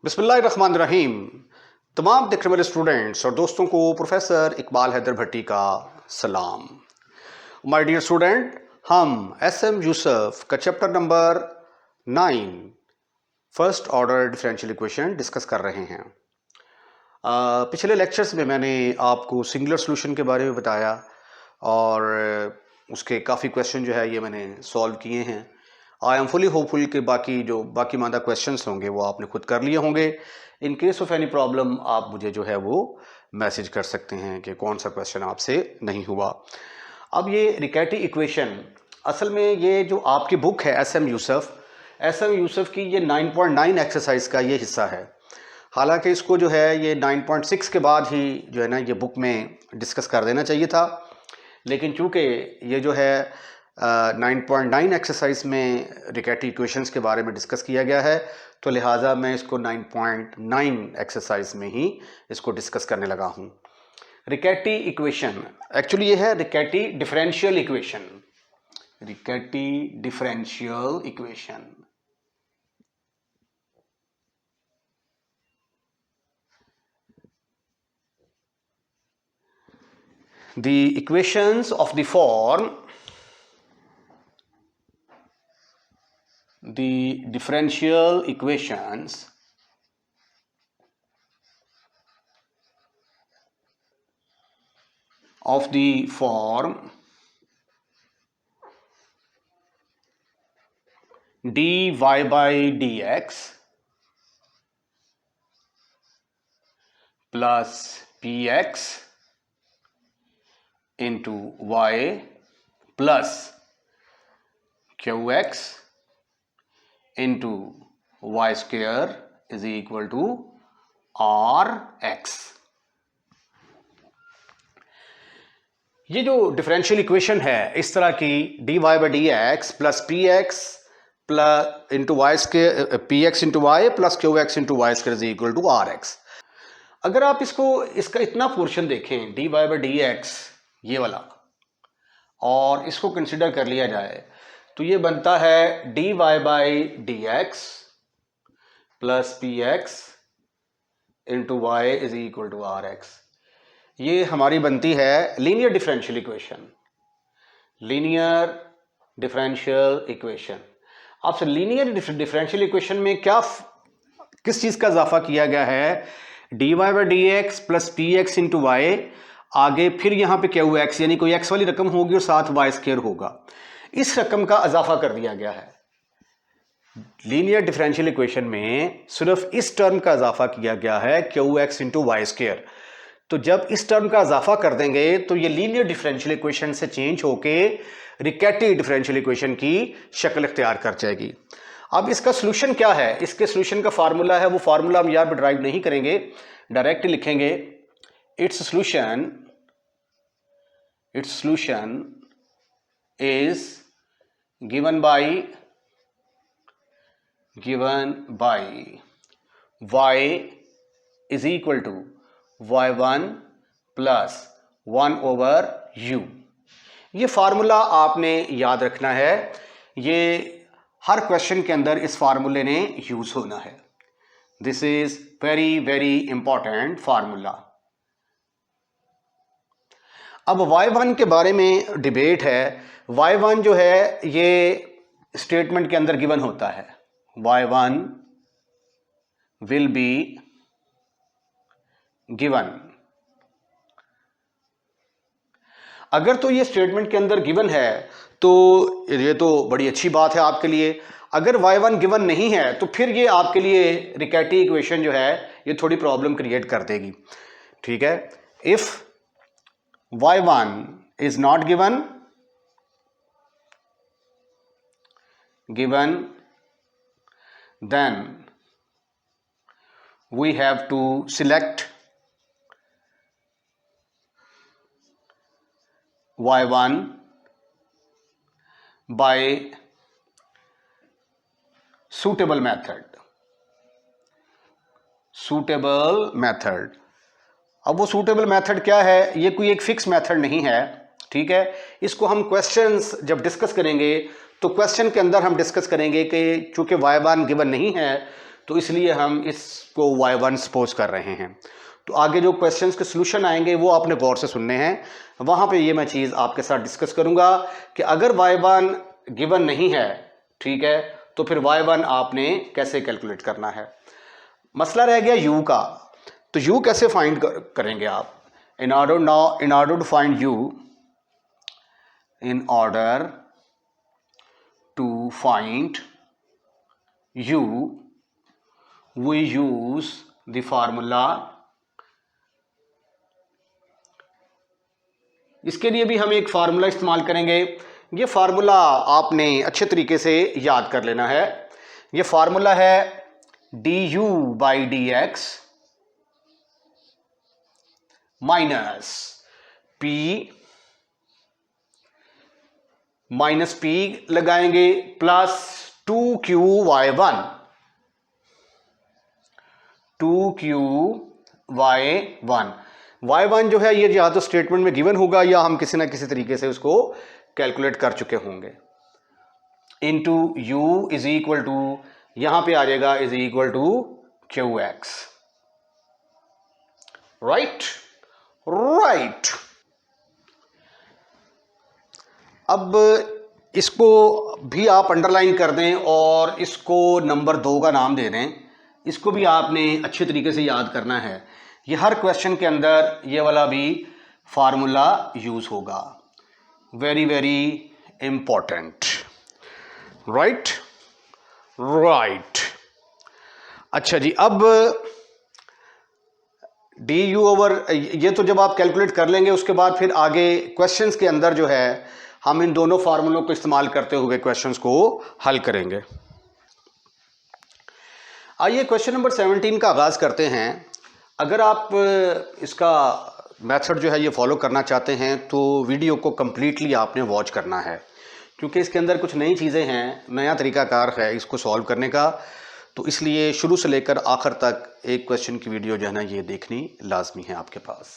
बिस्मिल्लाहिर्रहमानिर्रहीम। तमाम देखने वाले स्टूडेंट्स और दोस्तों को प्रोफेसर इकबाल हैदर भट्टी का सलाम। माय डियर स्टूडेंट, हम एस.एम. यूसुफ का chapter number 9 first order differential equation discuss कर रहे हैं। पिछले लेक्चर्स में मैंने आपको सिंगुलर सॉल्यूशन के बारे में बताया और उसके काफ़ी क्वेश्चन जो है ये मैंने सॉल्व किए हैं। आई एम फुली होपफुल कि बाकी मादा क्वेश्चंस होंगे वो आपने खुद कर लिए होंगे। In case of any problem आप मुझे जो है वो मैसेज कर सकते हैं कि कौन सा क्वेश्चन आपसे नहीं हुआ। अब ये रिकैटी इक्वेशन असल में ये जो आपकी बुक है एस.एम. यूसुफ की ये 9.9 एक्सरसाइज का ये हिस्सा है। हालांकि इसको जो है ये 9.6 के बाद ही जो है ना ये बुक में डिस्कस कर देना चाहिए था, लेकिन चूँकि ये जो है 9.9 एक्सरसाइज में रिकैटी इक्वेशंस के बारे में डिस्कस किया गया है, तो लिहाजा मैं इसको 9.9 एक्सरसाइज में ही इसको डिस्कस करने लगा हूँ। रिकैटी इक्वेशन एक्चुअली ये है Riccati differential equation. Riccati differential equation the equations of the form the differential equations of the form dy by dx plus px into y plus qx into y square is equal to rx। ये जो differential equation है इस तरह की dy by dx plus px plus into Y square px into y plus qx into Y square is equal to rx। अगर आप इसका इतना पोर्शन देखें dy by dx ये वाला और इसको कंसिडर कर लिया जाए तो ये बनता है dy by dx plus px into y is equal to rx। ये हमारी बनती है linear differential equation. Linear differential equation आपसे लीनियर डिफरेंशियल इक्वेशन में किस चीज़ का इजाफा किया गया है? dy by dx plus px into y, आगे फिर यहाँ पे qx यानी कोई x वाली रकम होगी और साथ y स्क्वायर होगा। इस रकम का इजाफा कर दिया गया है। लीनियर डिफरेंशियल इक्वेशन में सिर्फ इस टर्म का इजाफा किया गया है qx इंटू वाई स्क्वायर। तो जब इस टर्म का इजाफा कर देंगे तो ये लीनियर डिफरेंशियल इक्वेशन से चेंज होके रिकैटी डिफरेंशियल इक्वेशन की शक्ल इख्तियार कर जाएगी। अब इसका सोल्यूशन क्या है? इसके सोल्यूशन का फार्मूला है, वो फार्मूला हम यहाँ पर ड्राइव नहीं करेंगे, डायरेक्ट लिखेंगे। It's solution is given by y is equal to y1 plus 1 over u। ये फार्मूला आपने याद रखना है, ये हर क्वेश्चन के अंदर इस फार्मूले ने यूज होना है। This is very very important formula. अब y1 के बारे में डिबेट है। y1 जो है ये स्टेटमेंट के अंदर गिवन होता है, y1 विल बी गिवन। अगर तो ये स्टेटमेंट के अंदर गिवन है तो ये तो बड़ी अच्छी बात है आपके लिए। अगर y1 गिवन नहीं है तो फिर ये आपके लिए रिकैटी इक्वेशन जो है ये थोड़ी प्रॉब्लम क्रिएट कर देगी। ठीक है, if y1 is not given then we have to select y1 by suitable method। अब वो सूटेबल मेथड क्या है? ये कोई एक फिक्स मेथड नहीं है, ठीक है। इसको हम क्वेश्चंस जब डिस्कस करेंगे तो क्वेश्चन के अंदर हम डिस्कस करेंगे कि चूंकि y1 गिवन नहीं है तो इसलिए हम इसको y1 सपोज कर रहे हैं। तो आगे जो क्वेश्चंस के सॉल्यूशन आएंगे वो आपने गौर से सुनने हैं, वहाँ पे ये मैं चीज़ आपके साथ डिस्कस करूँगा कि अगर y1 गिवन नहीं है, ठीक है, तो फिर y1 आपने कैसे कैलकुलेट करना है। मसला रह गया u का, तो u कैसे फाइंड करेंगे आप। in order to find u, in order to find u, we use the formula। इसके लिए भी हम एक फार्मूला इस्तेमाल करेंगे। ये फार्मूला आपने अच्छे तरीके से याद कर लेना है। ये फार्मूला है du by D X minus P लगाएंगे प्लस 2qy1 y1 जो है ये या तो स्टेटमेंट में गिवन होगा या हम किसी ना किसी तरीके से उसको कैलकुलेट कर चुके होंगे। Into u is equal to, यहां पे आ जाएगा is equal to qx। Right. अब इसको भी आप अंडरलाइन कर दें और इसको नंबर 2 का नाम दे दें। इसको भी आपने अच्छे तरीके से याद करना है। ये हर क्वेश्चन के अंदर ये वाला भी फार्मूला यूज होगा। Very very important. राइट। अच्छा जी, अब डी यू ओवर, ये तो जब आप कैलकुलेट कर लेंगे उसके बाद फिर आगे क्वेश्चंस के अंदर जो है हम इन दोनों फार्मूलों को इस्तेमाल करते हुए क्वेश्चंस को हल करेंगे। आइए क्वेश्चन नंबर 17 का आगाज़ करते हैं। अगर आप इसका मेथड जो है ये फॉलो करना चाहते हैं तो वीडियो को कम्प्लीटली आपने वॉच करना है, क्योंकि इसके अंदर कुछ नई चीज़ें हैं, नया तरीकाकार है इसको सॉल्व करने का। तो इसलिए शुरू से लेकर आखिर तक एक क्वेश्चन की वीडियो जो है ना ये देखनी लाजमी है आपके पास।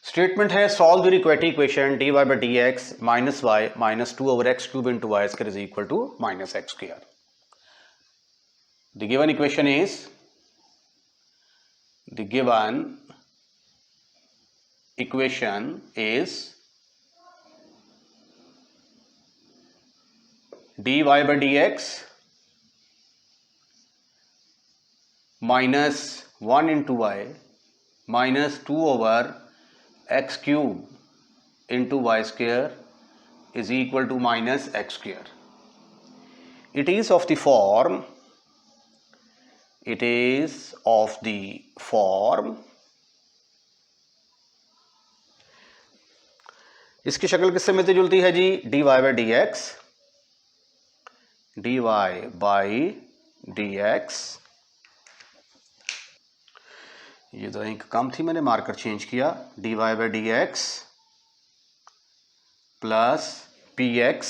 स्टेटमेंट है solve the Riccati equation dy by D X minus Y minus 2 over x cube into Y square is equal to minus x square. The given equation is dy by D X minus 1 into Y minus 2 over x cube into Y square is equal to minus X square. It is of the form, इसकी शक्ल किससे मिलती जुलती है जी, dy by D x. ये तो एक कम थी, मैंने मार्कर चेंज किया। dy by D x plus p x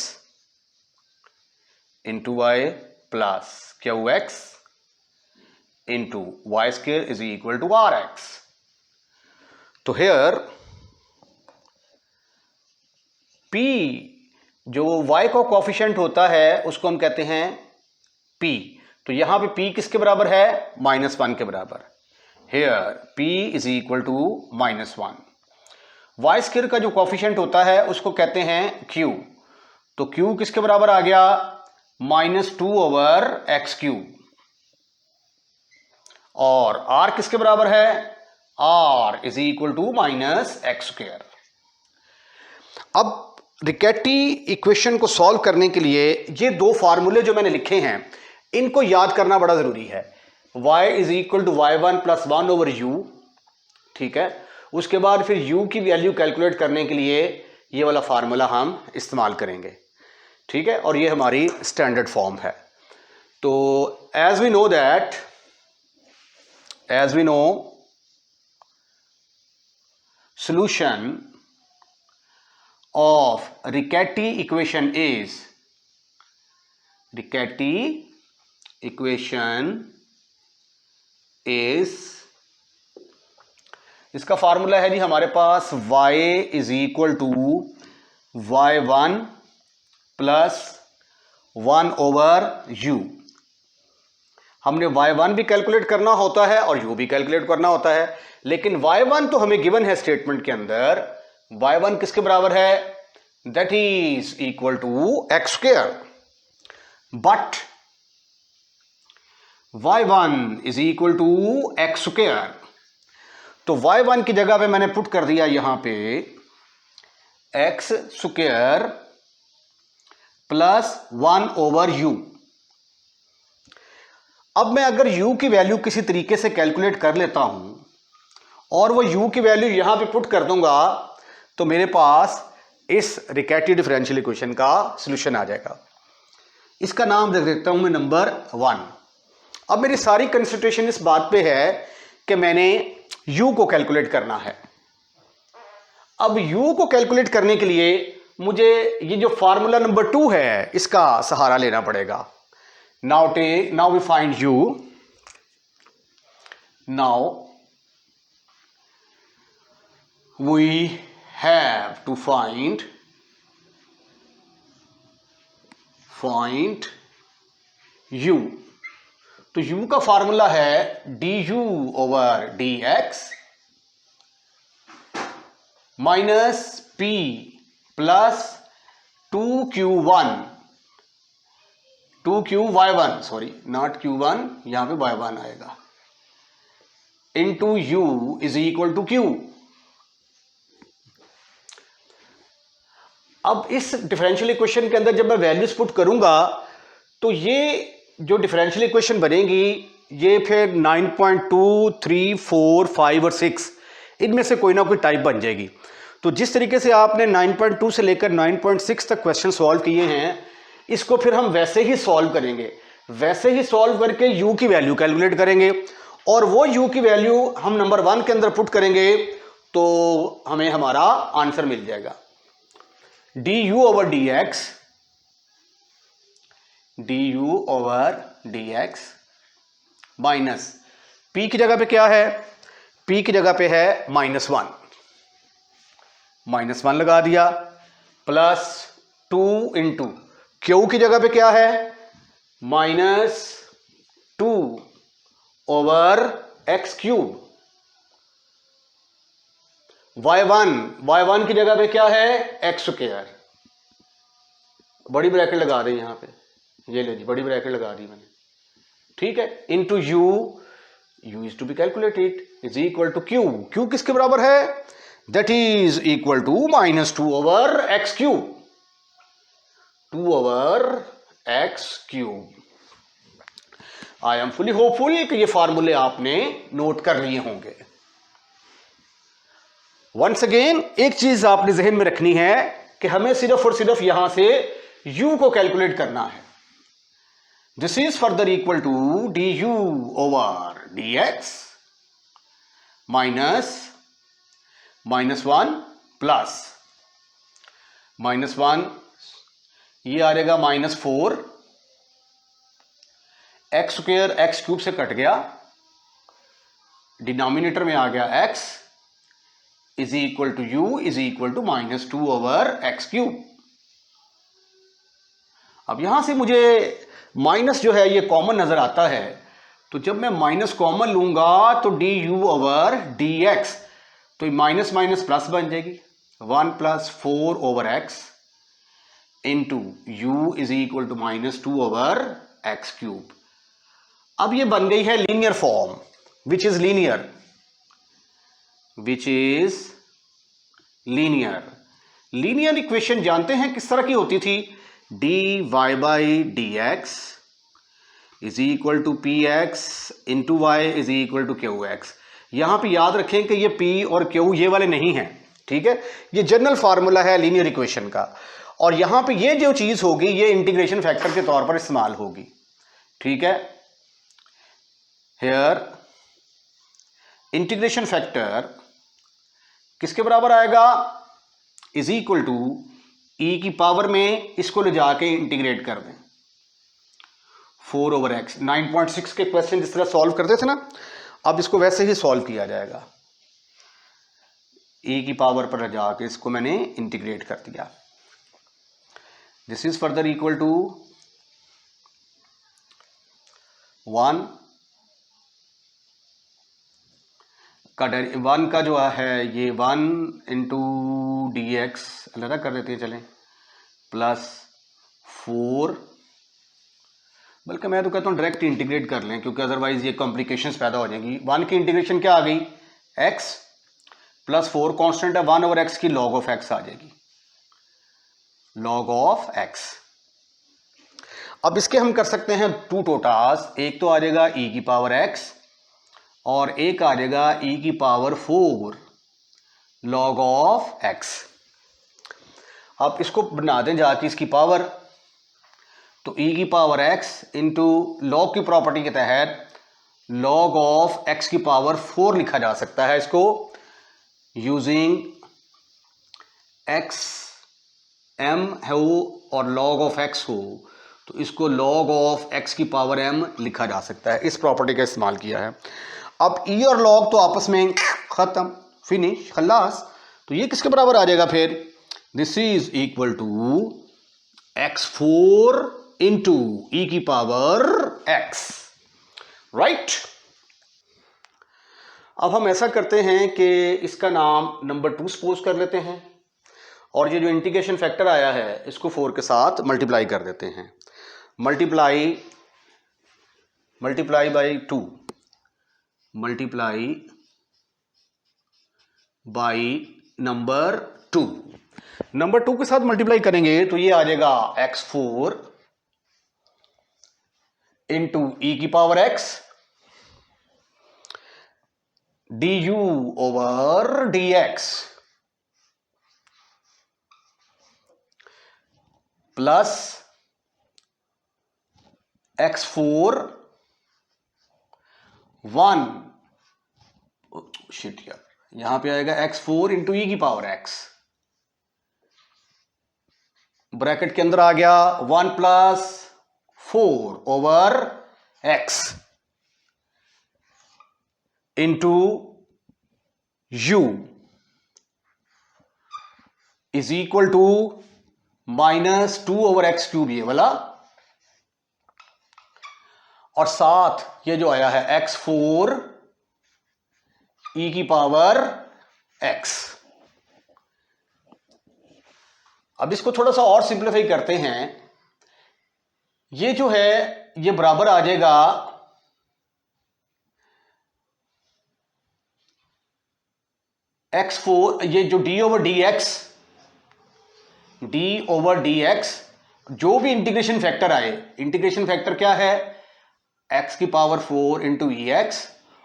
into y plus q x into Y square is equal to r x. तो हेयर p जो y का कोफिशिएंट होता है उसको हम कहते हैं p। तो यहां पे p किसके बराबर है, -1 के बराबर। Here p is equal to -1। Y square का जो कोफिशिएंट होता है उसको कहते हैं q। तो q किसके बराबर आ गया, -2 ओवर एक्स क्यूब। और r किसके बराबर है, r is equal to minus x square. अब रिकेटी इक्वेशन को सॉल्व करने के लिए ये दो फार्मूले जो मैंने लिखे हैं इनको याद करना बड़ा जरूरी है। y is equal to y1 plus 1 over u, ठीक है। उसके बाद फिर u की वैल्यू कैलकुलेट करने के लिए ये वाला फार्मूला हम इस्तेमाल करेंगे, ठीक है। और ये हमारी स्टैंडर्ड फॉर्म है। तो as we know solution of Riccati equation is इसका फार्मूला है जी हमारे पास y is equal to y1 plus 1 over u। हमने y1 भी कैलकुलेट करना होता है और u भी कैलकुलेट करना होता है, लेकिन y1 तो हमें गिवन है स्टेटमेंट के अंदर, y1 किसके बराबर है, that is equal to x square, but y1 is equal to x square. तो y1 की जगह पे मैंने पुट कर दिया यहां पे एक्स स्क्वायर प्लस 1/u। अब मैं अगर u की वैल्यू किसी तरीके से कैलकुलेट कर लेता हूं और वो u की वैल्यू यहां पे पुट कर दूंगा तो मेरे पास इस रिकैटी डिफरेंशियल इक्वेशन का सॉल्यूशन आ जाएगा। इसका नाम देख देता हूं मैं नंबर 1। अब मेरी सारी कंसंट्रेशन इस बात पे है कि मैंने u को कैलकुलेट करना है। अब u को कैलकुलेट करने के लिए मुझे ये जो फार्मूला नंबर 2 है इसका सहारा लेना पड़ेगा। now we find u। now we have to find u। तो u का फार्मूला है du/dx minus p plus 2q1 sorry not q1, यहां पे y1 आएगा, into u is equal to q। अब इस डिफरेंशियल इक्वेशन के अंदर जब मैं वैल्यूज पुट करूंगा तो ये जो डिफरेंशियल इक्वेशन बनेगी ये फिर 9.2, 3, 4, 5 और 6 इनमें से कोई ना कोई टाइप बन जाएगी। तो जिस तरीके से आपने 9.2 से लेकर 9.6 तक क्वेश्चन सॉल्व किए हैं इसको फिर हम वैसे ही सॉल्व करेंगे, वैसे ही सॉल्व करके u की वैल्यू कैलकुलेट करेंगे और वो u की वैल्यू हम नंबर 1 के अंदर पुट करेंगे तो हमें हमारा आंसर मिल जाएगा। du/dx माइनस p की जगह पे क्या है, p की जगह पे है -1 लगा दिया, प्लस 2 इंटू q की जगह पे क्या है -2/x³। y1 की जगह पे क्या है x², बड़ी ब्रैकेट लगा दें यहां पे, ये ले जी बड़ी ब्रैकेट लगा दी मैंने, ठीक है, into u is to be calculated is equal to q किसके बराबर है, that is equal to -2/x³, 2/x³। I am fully hopeful कि ये फार्मूले आपने नोट कर लिए होंगे। वंस अगेन एक चीज आपने जहन में रखनी है कि हमें सिर्फ और सिर्फ यहां से u को कैलकुलेट करना है। This is further equal to du/dx minus -1 plus -1 ये आ जाएगा -4, x² x³ से कट गया, डिनोमिनेटर में आ गया x is equal to u is equal to -2/x³। अब यहां से मुझे माइनस जो है ये कॉमन नजर आता है, तो जब मैं माइनस कॉमन लूंगा तो du/dx तो माइनस माइनस प्लस बन जाएगी, 1 + 4/x into u is equal to -2/x³। अब ये बन गई है linear form which is linear equation जानते हैं किस तरह की होती थी, dy/dx is equal to px into y is equal to qx। यहां पे याद रखें कि ये p और q ये वाले नहीं हैं, ठीक है, ये जनरल फार्मूला है लीनियर इक्वेशन का, और यहां पे ये जो चीज होगी ये इंटीग्रेशन फैक्टर के तौर पर इस्तेमाल होगी, ठीक है। हियर इंटीग्रेशन फैक्टर किसके बराबर आएगा, इज इक्वल टू e की पावर में इसको ले जाके इंटीग्रेट कर दें 4/x। 9.6 के क्वेश्चन जिस तरह सॉल्व करते थे ना, अब इसको वैसे ही सॉल्व किया जाएगा, e की पावर पर जाके इसको मैंने इंटीग्रेट कर दिया। This is further equal to 1 का 1 का जो है ये 1 इंटू डी एक्स अलग कर देते हैं चलें, प्लस 4, बल्कि मैं तो कहता हूँ डायरेक्ट इंटीग्रेट कर लें क्योंकि अदरवाइज ये कॉम्प्लिकेशंस पैदा हो जाएंगी। 1 की इंटीग्रेशन क्या आ गई, x प्लस 4 कॉन्स्टेंट है 1 ओवर x की log ऑफ x आ जाएगी, log ऑफ x। अब इसके हम कर सकते हैं 2 टोटास, एक तो आ जाएगा e की पावर x और एक आ जाएगा e की पावर 4 log ऑफ x। अब इसको बना दें जाके इसकी पावर, तो e की पावर x इंटू लॉग की प्रॉपर्टी के तहत log ऑफ x की पावर 4 लिखा जा सकता है इसको, यूजिंग x m हो और log ऑफ x हो तो इसको log ऑफ x की पावर m लिखा जा सकता है। इस प्रॉपर्टी का इस्तेमाल किया है। अब e और log तो आपस में खत्म, फिनिश, खल्लास। तो ये किसके बराबर आ जाएगा फिर, this is equal to x4 into ई की पावर x, राइट। अब हम ऐसा करते हैं कि इसका नाम नंबर 2 सपोज कर लेते हैं और ये जो इंटीग्रेशन फैक्टर आया है इसको 4 के साथ मल्टीप्लाई कर देते हैं, multiply by 2, multiply by number 2, number 2 के साथ मल्टीप्लाई करेंगे तो ये आ जाएगा x4 इंटू ई की power x du over dx plus x4 1 shit यार, यहां पे आएगा x4 इंटू ई की पावर x, ब्रैकेट के अंदर आ गया 1 plus 4 over x into u is equal to -2 over x cube, ये वाला, और साथ ये जो आया है x4 e की पावर x। अब इसको थोड़ा सा और सिंप्लीफाई करते हैं, ये जो है ये बराबर आ जाएगा x4, ये जो d ओवर dx, जो भी इंटीग्रेशन फैक्टर आए, इंटीग्रेशन फैक्टर क्या है, x की पावर 4 इंटू ex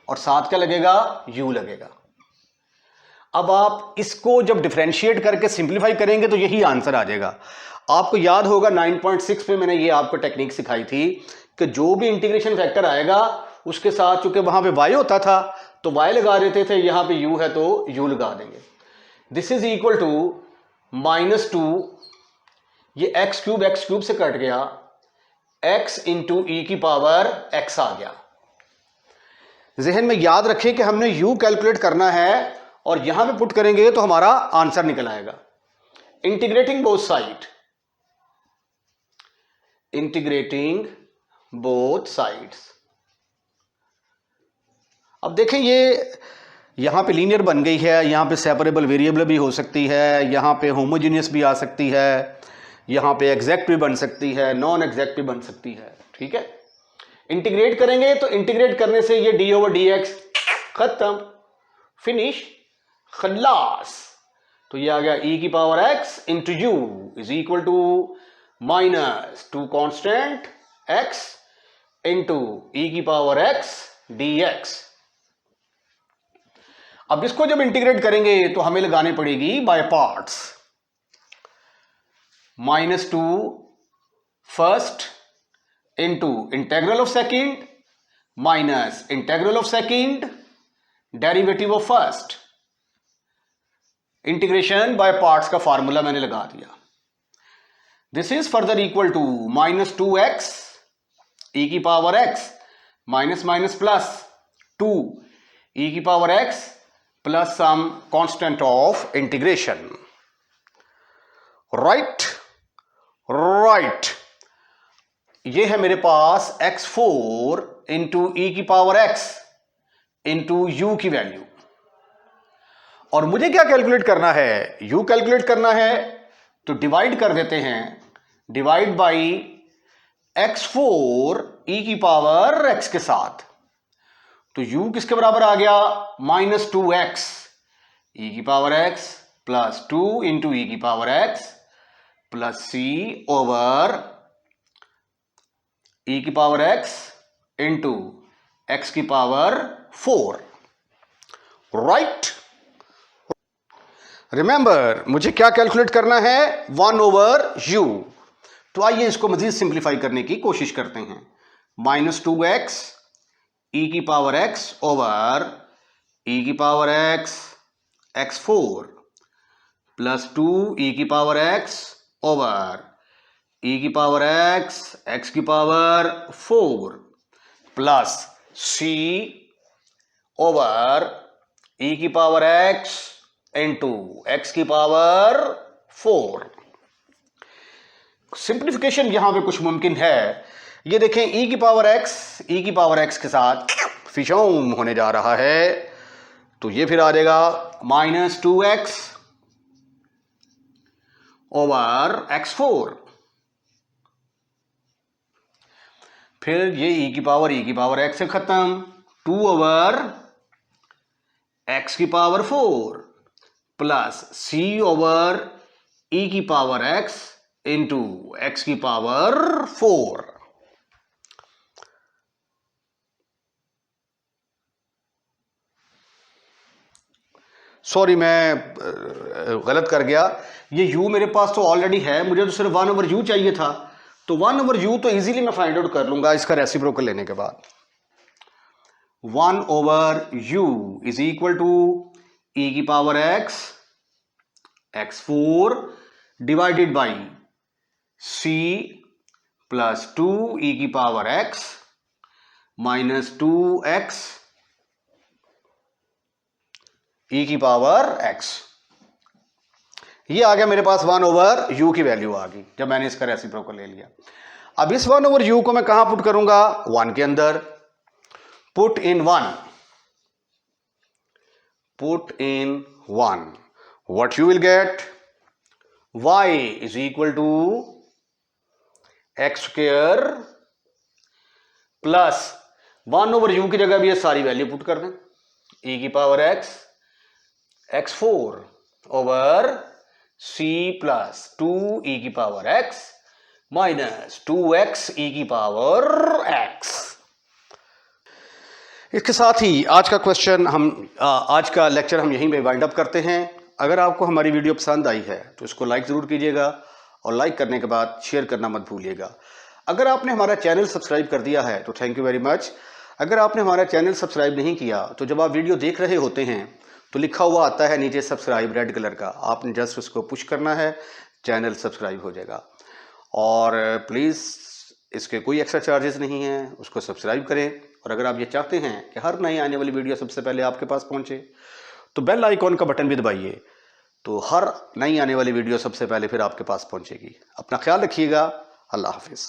और साथ क्या लगेगा, u लगेगा। अब आप इसको जब डिफरेंशिएट करके सिंप्लीफाई करेंगे तो यही आंसर आ जाएगा। आपको याद होगा 9.6 पे मैंने ये आपको टेक्निक सिखाई थी कि जो भी इंटीग्रेशन फैक्टर आएगा उसके साथ चूंकि वहां पे y होता था तो y लगा देते थे, यहां पे u है तो u लगा देंगे। दिस इज इक्वल टू -2, ये x क्यूब से कट गया, x इंटू ई की पावर x आ गया। जहन में याद रखें कि हमने u कैलकुलेट करना है और यहां पे पुट करेंगे तो हमारा आंसर निकल आएगा। Integrating both side, integrating both sides. अब देखें ये यहां पे लीनियर बन गई है, यहां पे सेपरेबल वेरिएबल भी हो सकती है, यहां पे होमोजेनियस भी आ सकती है, यहां पे एग्जैक्ट भी बन सकती है, नॉन एग्जैक्ट भी बन सकती है, ठीक है। इंटीग्रेट करेंगे तो इंटीग्रेट करने से ये डी ओवर डी एक्स खत्म, फिनिश, खल्लास। तो ये आ गया e की power x into u is equal to -2 constant x into e की पावर x dx। अब इसको जब इंटीग्रेट करेंगे तो हमें लगानी पड़ेगी by parts, -2 first into integral of second minus integral of second derivative of first. Integration by parts का फार्मूला मैंने लगा दिया। This is further equal to -2x e की power x minus minus plus 2 e की power x plus some constant of integration, right. ये है मेरे पास x4 इंटू ई की पावर एक्स इंटू यू की वैल्यू। और मुझे क्या कैलकुलेट करना है, यू कैलकुलेट करना है, तो डिवाइड कर देते हैं, डिवाइड बाई x4 ई की पावर x के साथ। तो u किसके बराबर आ गया, -2x ई की पावर x प्लस 2 इंटू ई की power x plus c over E की पावर x इंटू x की पावर 4। राइट, रिमेंबर मुझे क्या कैलकुलेट करना है, 1 ओवर u। तो आइए इसको मजीद सिंप्लीफाई करने की कोशिश करते हैं। -2x ई की पावर x ओवर ई की power x x4 plus 2 E की पावर x ओवर ई की पावर x की power 4 plus c over E की पावर x इंटू x की पावर 4। सिंप्लीफिकेशन यहां पे कुछ मुमकिन है। ये देखें, ई की पावर x के साथ फिशोम होने जा रहा है, तो ये फिर आ जाएगा -2x ओवर x4, फिर ये ई की पावर x से खत्म, 2 ओवर x की power 4 plus c over E की पावर x इंटू x की पावर 4। सॉरी, मैं गलत कर गया, ये u मेरे पास तो ऑलरेडी है, मुझे तो सिर्फ 1 ओवर u चाहिए था। तो 1 ओवर u तो इजीली मैं फाइंड आउट कर लूंगा इसका रेसिप्रोकल लेने के बाद। 1 over u is equal to E की power x x4 divided by c plus 2 E की power x minus 2x E की पावर x। ये आ गया मेरे पास 1 ओवर u की वैल्यू आ गई जब मैंने इसका रेसिप्रोकल ले लिया। अब इस 1 ओवर u को मैं कहां पुट करूंगा, 1 के अंदर। Put in 1, put in 1, what you will get, y is equal to x square plus 1 over u की जगह भी ये सारी वैल्यू पुट कर दें, e की power x x4 over c plus 2 E की power x minus 2x E की पावर x। इसके साथ ही आज का आज का लेक्चर हम यहीं पे वाइंड अप करते हैं। अगर आपको हमारी वीडियो पसंद आई है तो इसको लाइक ज़रूर कीजिएगा और लाइक करने के बाद शेयर करना मत भूलिएगा। अगर आपने हमारा चैनल सब्सक्राइब कर दिया है तो थैंक यू वेरी मच। अगर आपने हमारा चैनल सब्सक्राइब नहीं किया तो जब आप वीडियो देख रहे होते हैं तो लिखा हुआ आता है नीचे सब्सक्राइब रेड कलर का, आपने जस्ट उसको पुश करना है, चैनल सब्सक्राइब हो जाएगा। और प्लीज़ इसके कोई एक्स्ट्रा चार्जेस नहीं हैं, उसको सब्सक्राइब करें। और अगर आप ये चाहते हैं कि हर नई आने वाली वीडियो सबसे पहले आपके पास पहुंचे तो बेल आइकॉन का बटन भी दबाइए, तो हर नई आने वाली वीडियो सबसे पहले फिर आपके पास पहुंचेगी। अपना ख्याल रखिएगा। अल्लाह हाफिज़।